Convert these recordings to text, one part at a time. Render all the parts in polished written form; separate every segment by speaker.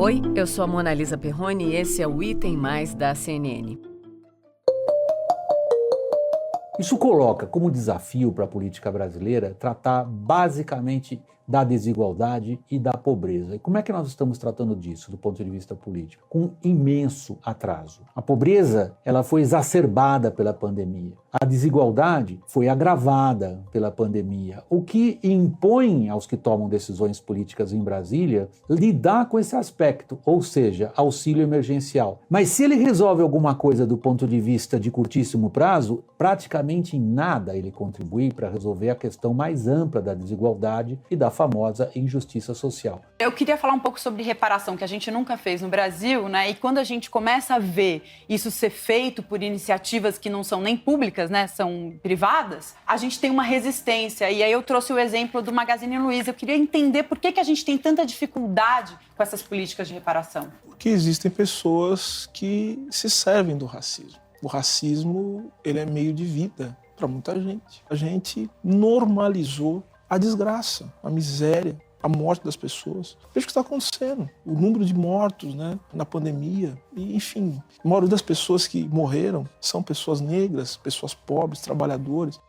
Speaker 1: Oi, eu sou a Mona Lisa Perrone e esse é o Item Mais da CNN.
Speaker 2: Isso coloca como desafio para a política brasileira tratar basicamente da desigualdade e da pobreza. E como é que nós estamos tratando disso do ponto de vista político? Com imenso atraso. A pobreza, ela foi exacerbada pela pandemia. A desigualdade foi agravada pela pandemia, o que impõe aos que tomam decisões políticas em Brasília lidar com esse aspecto, ou seja, auxílio emergencial. Mas se ele resolve alguma coisa do ponto de vista de curtíssimo prazo, praticamente em nada ele contribui para resolver a questão mais ampla da desigualdade e da famosa injustiça social.
Speaker 3: Eu queria falar um pouco sobre reparação, que a gente nunca fez no Brasil, né? E quando a gente começa a ver isso ser feito por iniciativas que não são nem públicas, né? São privadas, a gente tem uma resistência. E aí eu trouxe o exemplo do Magazine Luiza. Eu queria entender por que a gente tem tanta dificuldade com essas políticas de reparação.
Speaker 4: Porque existem pessoas que se servem do racismo. O racismo, ele é meio de vida para muita gente. A gente normalizou a desgraça, a miséria, a morte das pessoas. Veja o que está acontecendo. O número de mortos, né, na pandemia. E, enfim, a maioria das pessoas que morreram são pessoas negras, pessoas pobres, trabalhadores.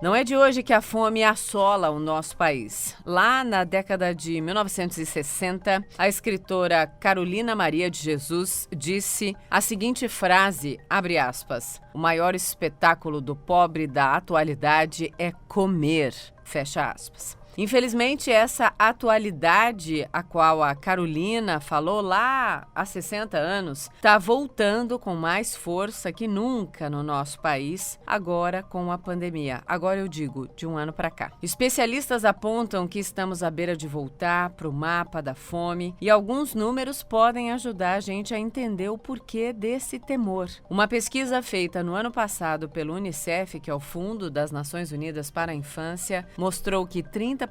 Speaker 1: Não é de hoje que a fome assola o nosso país. Lá na década de 1960, a escritora Carolina Maria de Jesus disse a seguinte frase, abre aspas, "O maior espetáculo do pobre da atualidade é comer", fecha aspas. Infelizmente, essa atualidade a qual a Carolina falou lá há 60 anos está voltando com mais força que nunca no nosso país, agora com a pandemia. Agora eu digo, de um ano para cá. Especialistas apontam que estamos à beira de voltar para o mapa da fome e alguns números podem ajudar a gente a entender o porquê desse temor. Uma pesquisa feita no ano passado pelo Unicef, que é o Fundo das Nações Unidas para a Infância, mostrou que 30%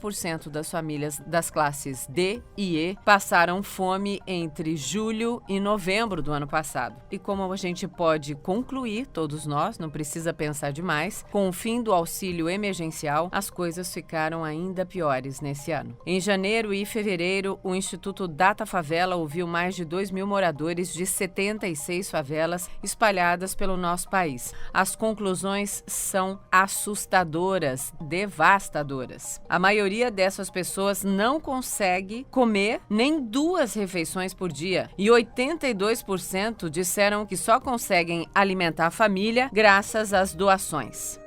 Speaker 1: das famílias das classes D e E passaram fome entre julho e novembro do ano passado. E como a gente pode concluir, todos nós, não precisa pensar demais, com o fim do auxílio emergencial, as coisas ficaram ainda piores nesse ano. Em janeiro e fevereiro, o Instituto Data Favela ouviu mais de 2.000 moradores de 76 favelas espalhadas pelo nosso país. As conclusões são assustadoras, devastadoras. A maioria dessas pessoas não consegue comer nem 2 refeições por dia e 82% disseram que só conseguem alimentar a família graças às doações.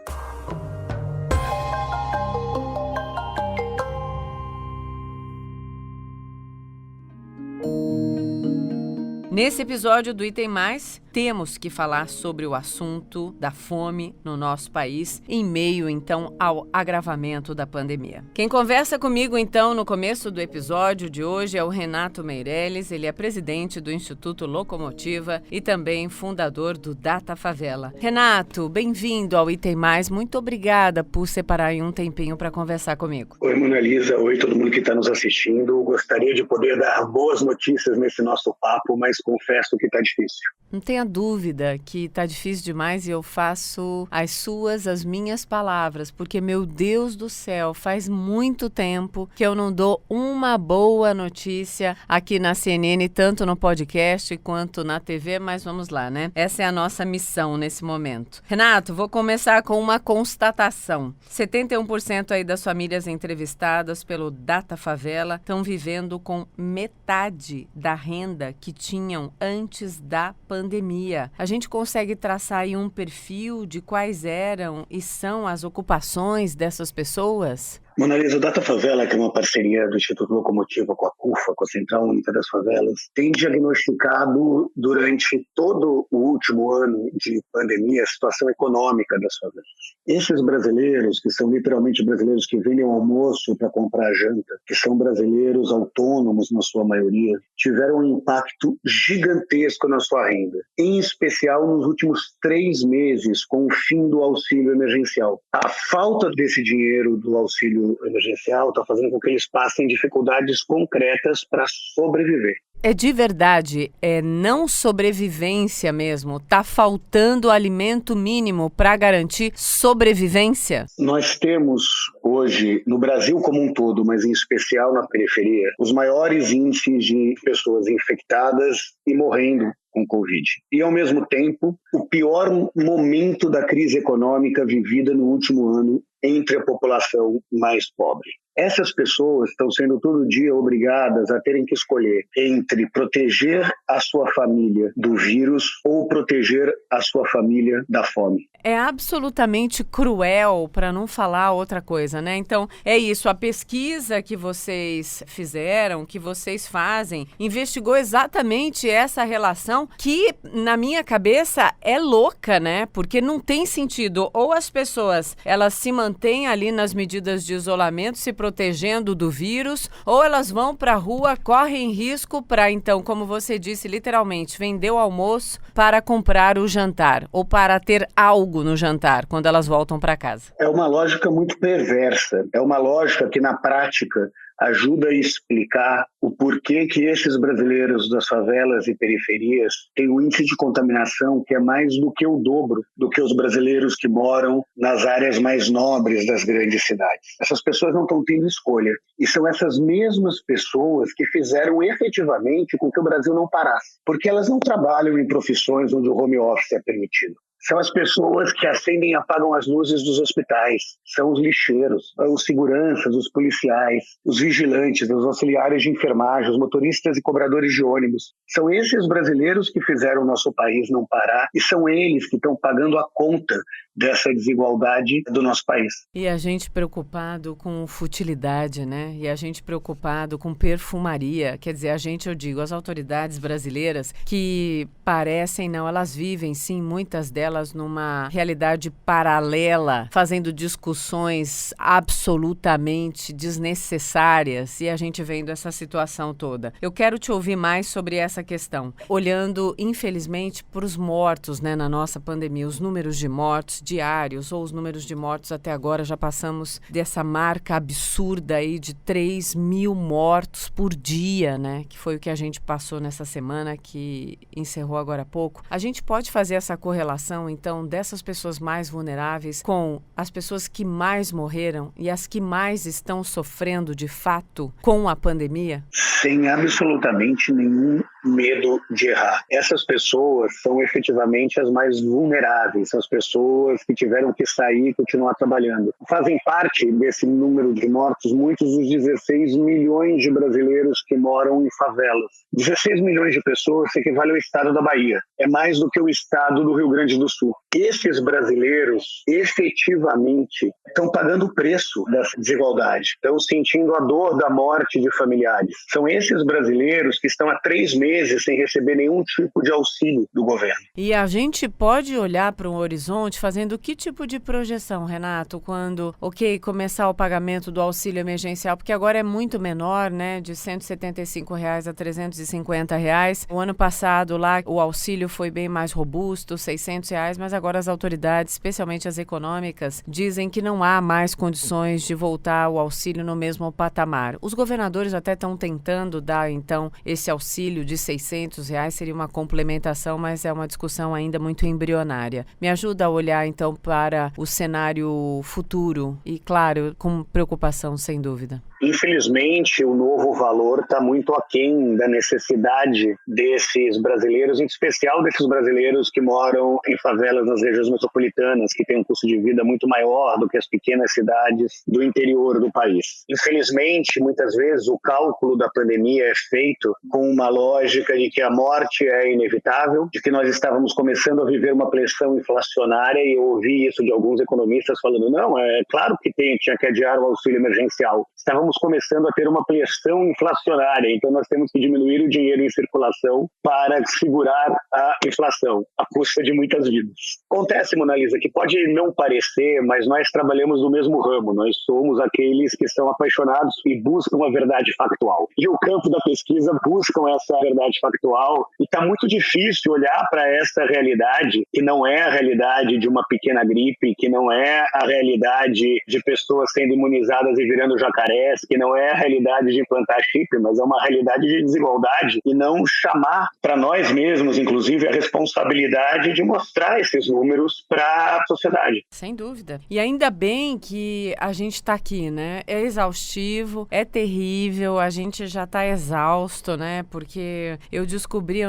Speaker 1: Nesse episódio do Item Mais, temos que falar sobre o assunto da fome no nosso país, em meio, então, ao agravamento da pandemia. Quem conversa comigo, então, no começo do episódio de hoje é o Renato Meirelles. Ele é presidente do Instituto Locomotiva e também fundador do Data Favela. Renato, bem-vindo ao Item Mais. Muito obrigada por separar aí um tempinho para conversar comigo.
Speaker 5: Oi, Mona Lisa. Oi, todo mundo que está nos assistindo. Gostaria de poder dar boas notícias nesse nosso papo, mas confesso que está difícil.
Speaker 1: Não tenha dúvida que tá difícil demais e eu faço as minhas palavras, porque, meu Deus do céu, faz muito tempo que eu não dou uma boa notícia aqui na CNN, tanto no podcast quanto na TV, mas vamos lá, né? Essa é a nossa missão nesse momento. Renato, vou começar com uma constatação. 71% aí das famílias entrevistadas pelo Data Favela estão vivendo com metade da renda que tinham antes da pandemia. A gente consegue traçar aí um perfil de quais eram e são as ocupações dessas pessoas?
Speaker 5: Mona Lisa, o Data Favela, que é uma parceria do Instituto Locomotiva com a CUFA, com a Central Única das Favelas, tem diagnosticado durante todo o último ano de pandemia a situação econômica das favelas. Esses brasileiros, que são literalmente brasileiros que vendem o almoço para comprar a janta, que são brasileiros autônomos na sua maioria, tiveram um impacto gigantesco na sua renda, em especial nos últimos 3 meses, com o fim do auxílio emergencial. A falta desse dinheiro do auxílio emergencial está fazendo com que eles passem dificuldades concretas para sobreviver.
Speaker 1: É de verdade, é não sobrevivência mesmo? Tá faltando alimento mínimo para garantir sobrevivência?
Speaker 5: Nós temos hoje, no Brasil como um todo, mas em especial na periferia, os maiores índices de pessoas infectadas e morrendo com Covid. E, ao mesmo tempo, o pior momento da crise econômica vivida no último ano entre a população mais pobre. Essas pessoas estão sendo todo dia obrigadas a terem que escolher entre proteger a sua família do vírus ou proteger a sua família da fome.
Speaker 1: É absolutamente cruel, para não falar outra coisa, né? Então, é isso. A pesquisa que vocês fizeram, que vocês fazem, investigou exatamente essa relação que, na minha cabeça, é louca, né? Porque não tem sentido. Ou as pessoas, elas se mantêm ali nas medidas de isolamento, se protegendo do vírus, ou elas vão para a rua, correm risco para, então, como você disse, literalmente, vender o almoço para comprar o jantar, ou para ter algo no jantar, quando elas voltam para casa.
Speaker 5: É uma lógica muito perversa. É uma lógica que, na prática, ajuda a explicar o porquê que esses brasileiros das favelas e periferias têm um índice de contaminação que é mais do que o dobro do que os brasileiros que moram nas áreas mais nobres das grandes cidades. Essas pessoas não estão tendo escolha. E são essas mesmas pessoas que fizeram efetivamente com que o Brasil não parasse. Porque elas não trabalham em profissões onde o home office é permitido. São as pessoas que acendem e apagam as luzes dos hospitais, são os lixeiros, os seguranças, os policiais, os vigilantes, os auxiliares de enfermagem, os motoristas e cobradores de ônibus. São esses brasileiros que fizeram o nosso país não parar e são eles que estão pagando a conta dessa desigualdade do nosso país.
Speaker 1: E a gente preocupado com futilidade, né? E a gente preocupado com perfumaria. Quer dizer, eu digo, as autoridades brasileiras que parecem, não, elas vivem, sim, muitas delas numa realidade paralela, fazendo discussões absolutamente desnecessárias e a gente vendo essa situação toda. Eu quero te ouvir mais sobre essa questão, olhando, infelizmente, para os mortos, né, na nossa pandemia, os números de mortos diários ou os números de mortos até agora, já passamos dessa marca absurda aí de 3.000 mortos por dia, né, que foi o que a gente passou nessa semana, que encerrou agora há pouco. A gente pode fazer essa correlação, então, dessas pessoas mais vulneráveis com as pessoas que mais morreram e as que mais estão sofrendo de fato com a pandemia?
Speaker 5: Sem absolutamente nenhum medo de errar. Essas pessoas são efetivamente as mais vulneráveis, são as pessoas que tiveram que sair e continuar trabalhando. Fazem parte desse número de mortos muitos dos 16 milhões de brasileiros que moram em favelas. 16 milhões de pessoas equivale ao estado da Bahia. É mais do que o estado do Rio Grande do Sul. Esses brasileiros efetivamente estão pagando o preço dessa desigualdade, estão sentindo a dor da morte de familiares. São esses brasileiros que estão há 3 meses sem receber nenhum tipo de auxílio do governo.
Speaker 1: E a gente pode olhar para um horizonte fazendo que tipo de projeção, Renato, quando, começar o pagamento do auxílio emergencial, porque agora é muito menor, né, de R$ 175 a R$ 350. O ano passado lá o auxílio foi bem mais robusto, R$ 600, mas agora as autoridades, especialmente as econômicas, dizem que não há mais condições de voltar o auxílio no mesmo patamar. Os governadores até estão tentando dar, então, esse auxílio de R$ 600, seria uma complementação, mas é uma discussão ainda muito embrionária. Me ajuda a olhar, então, para o cenário futuro e, claro, com preocupação, sem dúvida.
Speaker 5: Infelizmente, o novo valor está muito aquém da necessidade desses brasileiros, em especial desses brasileiros que moram em favelas nas regiões metropolitanas, que têm um custo de vida muito maior do que as pequenas cidades do interior do país. Infelizmente, muitas vezes, o cálculo da pandemia é feito com uma lógica de que a morte é inevitável, de que nós estávamos começando a viver uma pressão inflacionária, e eu ouvi isso de alguns economistas falando, não, é claro que tinha que adiar o auxílio emergencial. Estávamos começando a ter uma pressão inflacionária, então nós temos que diminuir o dinheiro em circulação para segurar a inflação, à custa de muitas vidas. Acontece, Mona Lisa, que pode não parecer, mas nós trabalhamos no mesmo ramo, nós somos aqueles que são apaixonados e buscam a verdade factual. E o campo da pesquisa buscam essa verdade factual, e está muito difícil olhar para essa realidade, que não é a realidade de uma pequena gripe, que não é a realidade de pessoas sendo imunizadas e virando jacarés, parece que não é a realidade de implantar chip, mas é uma realidade de desigualdade e não chamar para nós mesmos, inclusive, a responsabilidade de mostrar esses números para a sociedade.
Speaker 1: Sem dúvida. E ainda bem que a gente está aqui, né? É exaustivo, é terrível, a gente já está exausto, né? Porque eu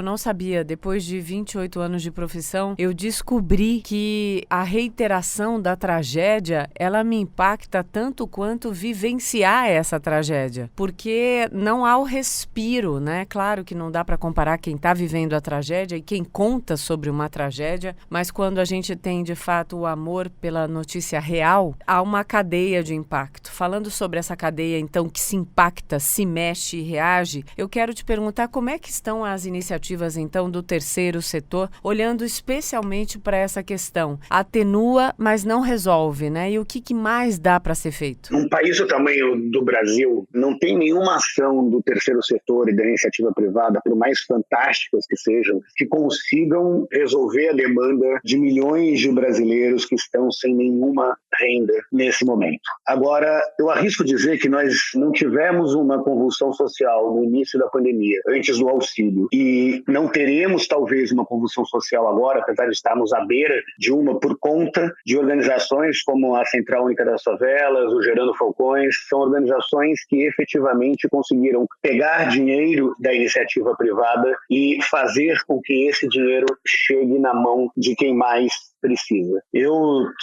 Speaker 1: não sabia, depois de 28 anos de profissão, eu descobri que a reiteração da tragédia, ela me impacta tanto quanto vivenciar essa tragédia. Porque não há o respiro, né? Claro que não dá para comparar quem está vivendo a tragédia e quem conta sobre uma tragédia, mas quando a gente tem, de fato, o amor pela notícia real, há uma cadeia de impacto. Falando sobre essa cadeia, então, que se impacta, se mexe e reage, eu quero te perguntar como é que estão as iniciativas, então, do terceiro setor, olhando especialmente para essa questão. Atenua, mas não resolve, né? E o que mais dá para ser feito?
Speaker 5: Num país do tamanho do Brasil, não tem nenhuma ação do terceiro setor e da iniciativa privada, por mais fantásticas que sejam, que consigam resolver a demanda de milhões de brasileiros que estão sem nenhuma renda nesse momento. Agora, eu arrisco dizer que nós não tivemos uma convulsão social no início da pandemia, antes do auxílio, e não teremos talvez uma convulsão social agora, apesar de estarmos à beira de uma, por conta de organizações como a Central Única das Favelas, o Gerando Falcões, são organizações que efetivamente conseguiram pegar dinheiro da iniciativa privada e fazer com que esse dinheiro chegue na mão de quem mais precisa. Eu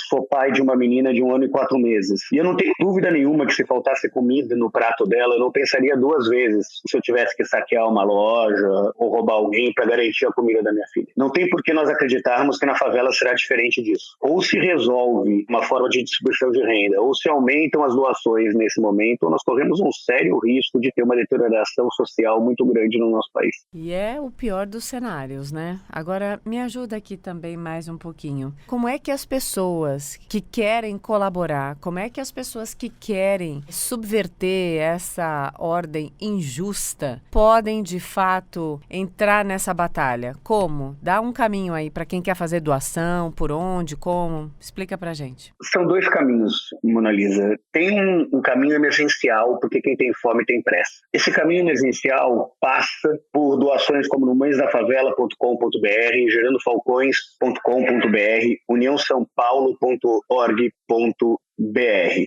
Speaker 5: sou pai de uma menina de 1 ano e 4 meses e eu não tenho dúvida nenhuma que se faltasse comida no prato dela, eu não pensaria 2 vezes se eu tivesse que saquear uma loja ou roubar alguém para garantir a comida da minha filha. Não tem por que nós acreditarmos que na favela será diferente disso. Ou se resolve uma forma de distribuição de renda, ou se aumentam as doações nesse momento, ou nós corremos um sério risco de ter uma deterioração social muito grande no nosso país.
Speaker 1: E é o pior dos cenários, né? Agora, me ajuda aqui também mais um pouquinho. Como é que as pessoas que querem colaborar, como é que as pessoas que querem subverter essa ordem injusta podem, de fato, entrar nessa batalha? Como? Dá um caminho aí para quem quer fazer doação, por onde, como? Explica pra gente.
Speaker 5: São 2 caminhos, Mona Lisa. Tem um caminho emergencial, porque quem tem fome tem pressa. Esse caminho emergencial passa por doações como no mãesdafavela.com.br, gerandofalcões.com.br, uniãosãopaulo.org.br.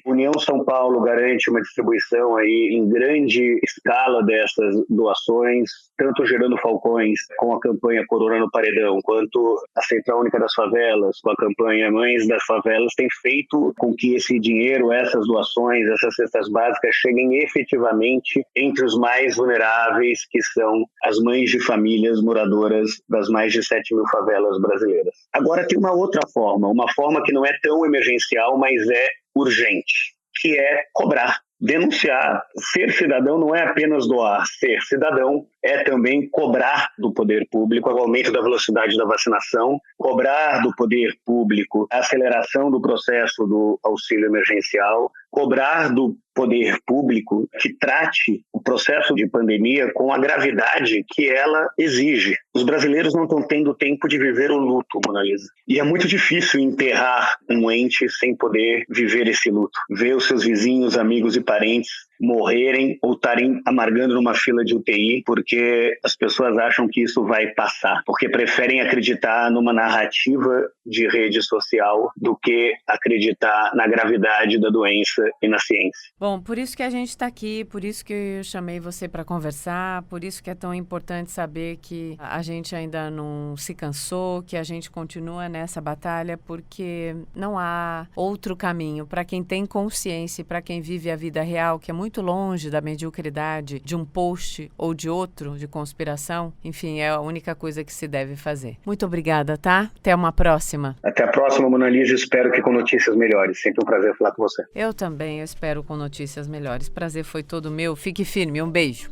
Speaker 5: União São Paulo garante uma distribuição aí em grande escala dessas doações, tanto Gerando Falcões com a campanha Corona no Paredão, quanto a Central Única das Favelas com a campanha Mães das Favelas, tem feito com que esse dinheiro, essas doações, essas cestas básicas cheguem efetivamente entre os mais vulneráveis, que são as mães de famílias moradoras das mais de 7 mil favelas brasileiras. Agora tem uma outra forma, uma forma que não é tão emergencial, mas é urgente, que é cobrar, denunciar. Ser cidadão não é apenas doar, ser cidadão é também cobrar do poder público o aumento da velocidade da vacinação, cobrar do poder público a aceleração do processo do auxílio emergencial, cobrar do poder público que trate o processo de pandemia com a gravidade que ela exige. Os brasileiros não estão tendo tempo de viver o luto, Mona Lisa. E é muito difícil enterrar um ente sem poder viver esse luto. Ver os seus vizinhos, amigos e parentes morrerem ou estarem amargando numa fila de UTI porque as pessoas acham que isso vai passar, porque preferem acreditar numa narrativa de rede social do que acreditar na gravidade da doença e na ciência.
Speaker 1: Bom, por isso que a gente está aqui, por isso que eu chamei você para conversar, por isso que é tão importante saber que a gente ainda não se cansou, que a gente continua nessa batalha, porque não há outro caminho para quem tem consciência e para quem vive a vida real, que é muito longe da mediocridade de um post ou de outro, de conspiração. Enfim, é a única coisa que se deve fazer. Muito obrigada, tá? Até uma próxima.
Speaker 5: Até a próxima, Mona Lisa. Espero que com notícias melhores. Sempre um prazer falar com você.
Speaker 1: Eu também, eu espero com notícias melhores. Prazer foi todo meu. Fique firme. Um beijo.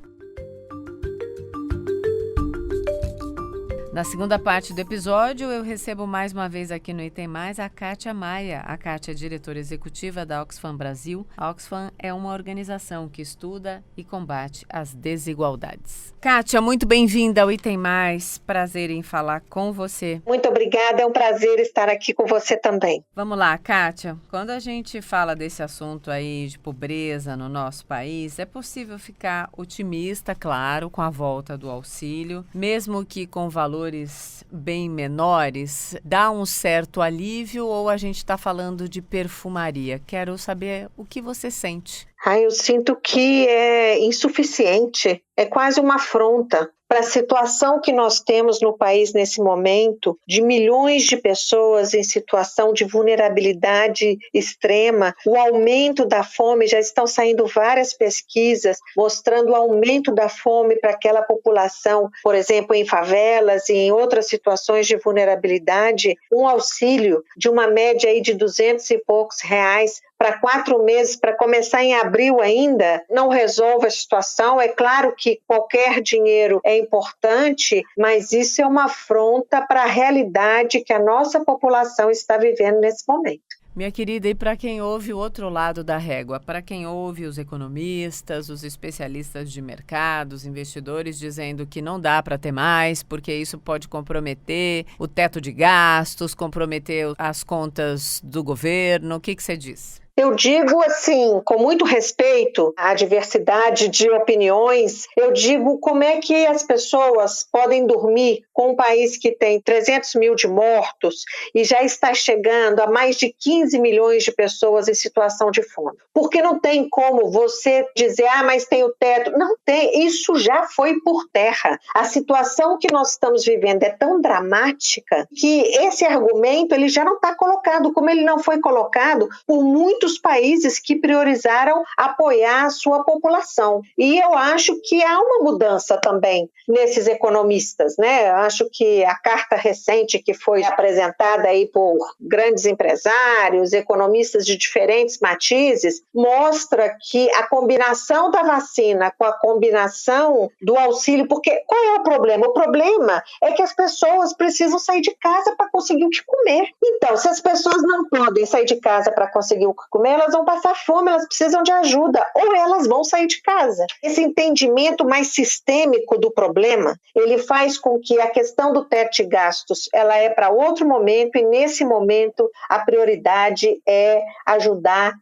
Speaker 1: Na segunda parte do episódio, eu recebo mais uma vez aqui no Item Mais a Kátia Maia. A Kátia é diretora executiva da Oxfam Brasil. A Oxfam é uma organização que estuda e combate as desigualdades. Kátia, muito bem-vinda ao Item Mais. Prazer em falar com você.
Speaker 6: Muito obrigada, é um prazer estar aqui com você também.
Speaker 1: Vamos lá, Kátia. Quando a gente fala desse assunto aí de pobreza no nosso país, é possível ficar otimista, claro, com a volta do auxílio, mesmo que com valores bem menores, dá um certo alívio ou a gente está falando de perfumaria? Quero saber o que você sente.
Speaker 6: Eu sinto que é insuficiente, é quase uma afronta para a situação que nós temos no país nesse momento, de milhões de pessoas em situação de vulnerabilidade extrema, o aumento da fome, já estão saindo várias pesquisas mostrando o aumento da fome para aquela população, por exemplo, em favelas e em outras situações de vulnerabilidade, um auxílio de uma média aí de R$200 e poucos para 4 meses, para começar em abril ainda, não resolve a situação. É claro que qualquer dinheiro é importante, mas isso é uma afronta para a realidade que a nossa população está vivendo nesse momento.
Speaker 1: Minha querida, e para quem ouve o outro lado da régua, para quem ouve os economistas, os especialistas de mercado, os investidores dizendo que não dá para ter mais, porque isso pode comprometer o teto de gastos, comprometer as contas do governo, o que você diz?
Speaker 6: Eu digo assim, com muito respeito à diversidade de opiniões, eu digo como é que as pessoas podem dormir com um país que tem 300 mil de mortos e já está chegando a mais de 15 milhões de pessoas em situação de fome. Porque não tem como você dizer, mas tem o teto. Não tem, isso já foi por terra. A situação que nós estamos vivendo é tão dramática que esse argumento ele já não está colocado, como ele não foi colocado por muitos países que priorizaram apoiar a sua população. E eu acho que há uma mudança também nesses economistas, né? Eu acho que a carta recente que foi apresentada aí por grandes empresários, economistas de diferentes matizes, mostra que a combinação da vacina com a combinação do auxílio, porque qual é o problema? O problema é que as pessoas precisam sair de casa para conseguir o que comer. Então, se as pessoas não podem sair de casa para conseguir o que comer, elas vão passar fome, elas precisam de ajuda, ou elas vão sair de casa. Esse entendimento mais sistêmico do problema, ele faz com que a questão do teto de gastos, ela é para outro momento, e nesse momento a prioridade é ajudar,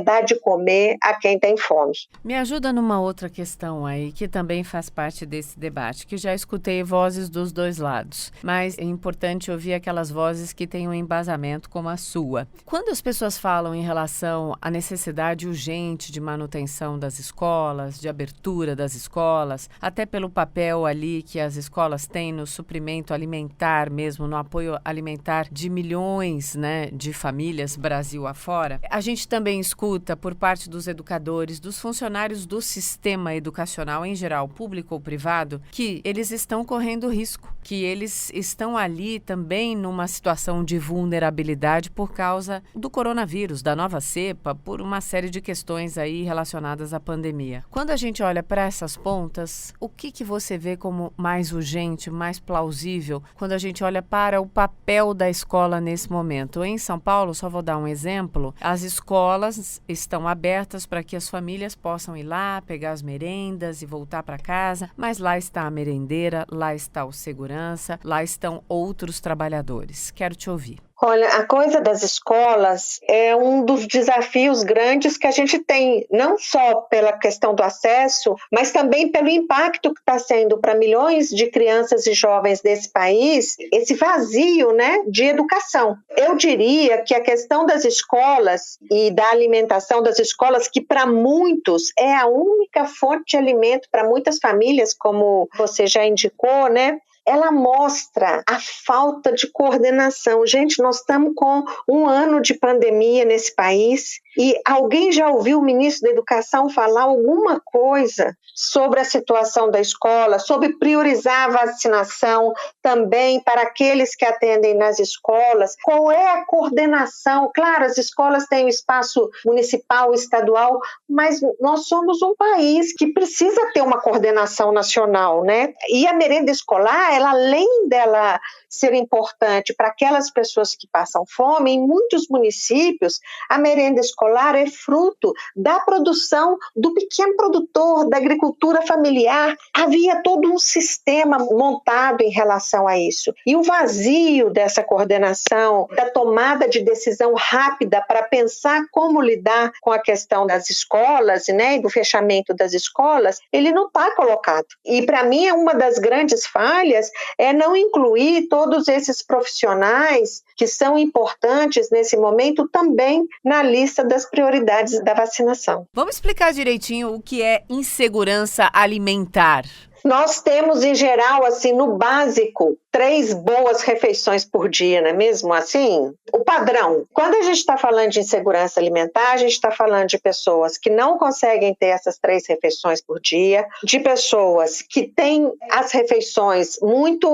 Speaker 6: dar de comer a quem tem fome.
Speaker 1: Me ajuda numa outra questão aí, que também faz parte desse debate, que já escutei vozes dos dois lados, mas é importante ouvir aquelas vozes que têm um embasamento como a sua. Quando as pessoas falam em relação à necessidade urgente de manutenção das escolas, de abertura das escolas, até pelo papel ali que as escolas têm no suprimento alimentar mesmo, no apoio alimentar de milhões, né, de famílias Brasil afora, a gente também escuta por parte dos educadores, dos funcionários do sistema educacional em geral, público ou privado, que eles estão correndo risco, que eles estão ali também numa situação de vulnerabilidade por causa do coronavírus, da nova cepa, por uma série de questões aí relacionadas à pandemia. Quando a gente olha para essas pontas, o que você vê como mais urgente, mais plausível, quando a gente olha para o papel da escola nesse momento? Em São Paulo, só vou dar um exemplo, as escolas estão abertas para que as famílias possam ir lá, pegar as merendas e voltar para casa, mas lá está a merendeira, lá está o segurança, lá estão outros trabalhadores. Quero te ouvir.
Speaker 6: Olha, a coisa das escolas é um dos desafios grandes que a gente tem, não só pela questão do acesso, mas também pelo impacto que está sendo para milhões de crianças e jovens desse país, esse vazio, né, de educação. Eu diria que a questão das escolas e da alimentação das escolas, que para muitos é a única fonte de alimento para muitas famílias, como você já indicou, né? Ela mostra a falta de coordenação. Gente, nós estamos com um ano de pandemia nesse país E alguém já ouviu o ministro da Educação falar alguma coisa sobre a situação da escola, sobre priorizar a vacinação também para aqueles que atendem nas escolas? Qual é a coordenação? Claro, as escolas têm o espaço municipal, estadual, mas nós somos um país que precisa ter uma coordenação nacional, né? E a merenda escolar, ela, além dela ser importante para aquelas pessoas que passam fome, em muitos municípios, a merenda escolar é fruto da produção do pequeno produtor, da agricultura familiar. Havia todo um sistema montado em relação a isso. E o vazio dessa coordenação, da tomada de decisão rápida para pensar como lidar com a questão das escolas, né, e do fechamento das escolas, ele não está colocado. E para mim, uma das grandes falhas é não incluir todos esses profissionais que são importantes nesse momento também na lista das prioridades da vacinação.
Speaker 1: Vamos explicar direitinho o que é insegurança alimentar.
Speaker 6: Nós temos, em geral, assim, no básico, 3 boas refeições por dia, não é mesmo? Assim, o padrão. Quando a gente está falando de insegurança alimentar, a gente está falando de pessoas que não conseguem ter essas 3 refeições por dia, de pessoas que têm as refeições muito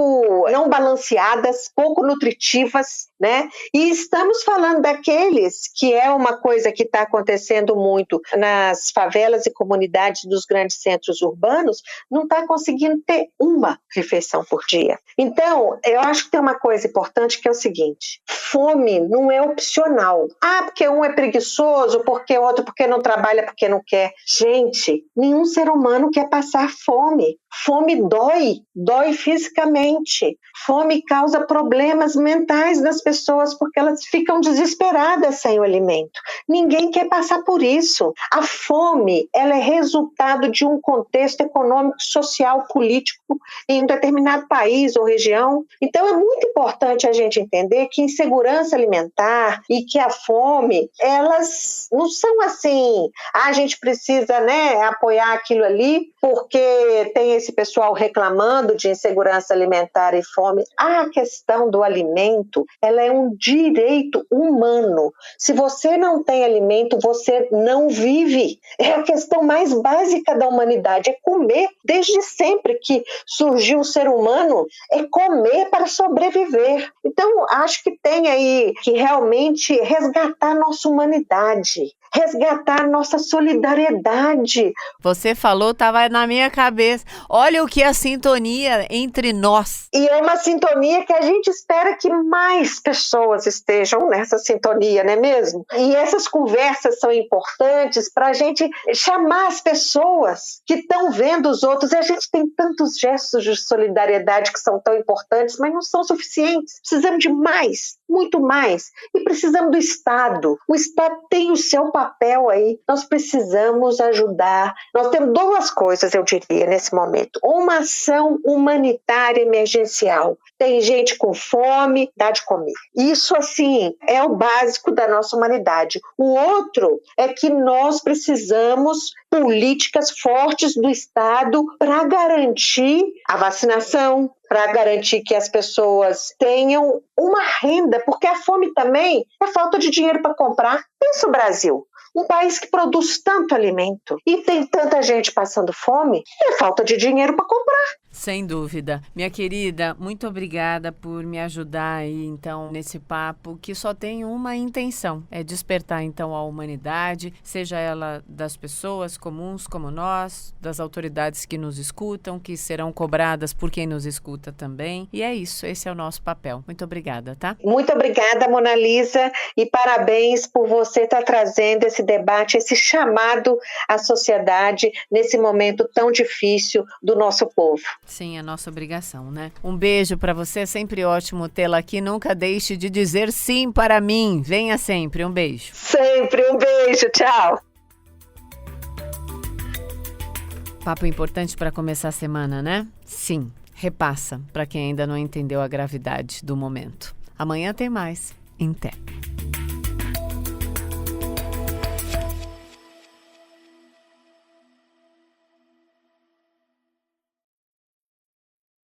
Speaker 6: não balanceadas, pouco nutritivas, né? E estamos falando daqueles que é uma coisa que está acontecendo muito nas favelas e comunidades dos grandes centros urbanos, não está conseguindo ter uma refeição por dia. Então, eu acho que tem uma coisa importante que é o seguinte: fome não é opcional. Porque um é preguiçoso, porque outro não trabalha, porque não quer. Gente, nenhum ser humano quer passar fome. Fome dói fisicamente. Fome causa problemas mentais das pessoas porque elas ficam desesperadas sem o alimento. Ninguém quer passar por isso. A fome, ela é resultado de um contexto econômico, social, político em um determinado país ou região. Então é muito importante a gente entender que insegurança alimentar e que a fome, elas não são assim, a gente precisa, né, apoiar aquilo ali porque tem esse pessoal reclamando de insegurança alimentar e fome. A questão do alimento, ela é um direito humano. Se você não tem alimento, você não vive. É a questão mais básica da humanidade, é comer. Desde sempre que surgiu o ser humano, é comer para sobreviver. Então, acho que tem aí que realmente resgatar nossa humanidade, resgatar nossa solidariedade.
Speaker 1: Você falou, estava na minha cabeça. Olha o que é a sintonia entre nós.
Speaker 6: E é uma sintonia que a gente espera que mais pessoas estejam nessa sintonia, não é mesmo? E essas conversas são importantes para a gente chamar as pessoas que estão vendo os outros. E a gente tem tantos gestos de solidariedade que são tão importantes, mas não são suficientes. Precisamos de mais, muito mais. E precisamos do Estado. O Estado tem o seu papel aí. Nós precisamos ajudar. Nós temos 2 coisas, eu diria, nesse momento. Uma ação humanitária emergencial. Tem gente com fome, dá de comer. Isso, assim, é o básico da nossa humanidade. O outro é que nós precisamos políticas fortes do Estado para garantir a vacinação, para garantir que as pessoas tenham uma renda, porque a fome também é falta de dinheiro para comprar. Pensa o Brasil, um país que produz tanto alimento e tem tanta gente passando fome, é falta de dinheiro para comprar.
Speaker 1: Sem dúvida. Minha querida, muito obrigada por me ajudar aí, então, nesse papo que só tem uma intenção, é despertar, então, a humanidade, seja ela das pessoas comuns como nós, das autoridades que nos escutam, que serão cobradas por quem nos escuta também. E é isso, esse é o nosso papel. Muito obrigada, tá?
Speaker 6: Muito obrigada, Mona Lisa, e parabéns por você estar trazendo esse debate, esse chamado à sociedade nesse momento tão difícil do nosso povo.
Speaker 1: Sim, é nossa obrigação, né? Um beijo para você, é sempre ótimo tê-la aqui. Nunca deixe de dizer sim para mim. Venha sempre, um beijo.
Speaker 6: Sempre, um beijo, tchau.
Speaker 1: Papo importante para começar a semana, né? Sim, repassa para quem ainda não entendeu a gravidade do momento. Amanhã tem mais. Em Té.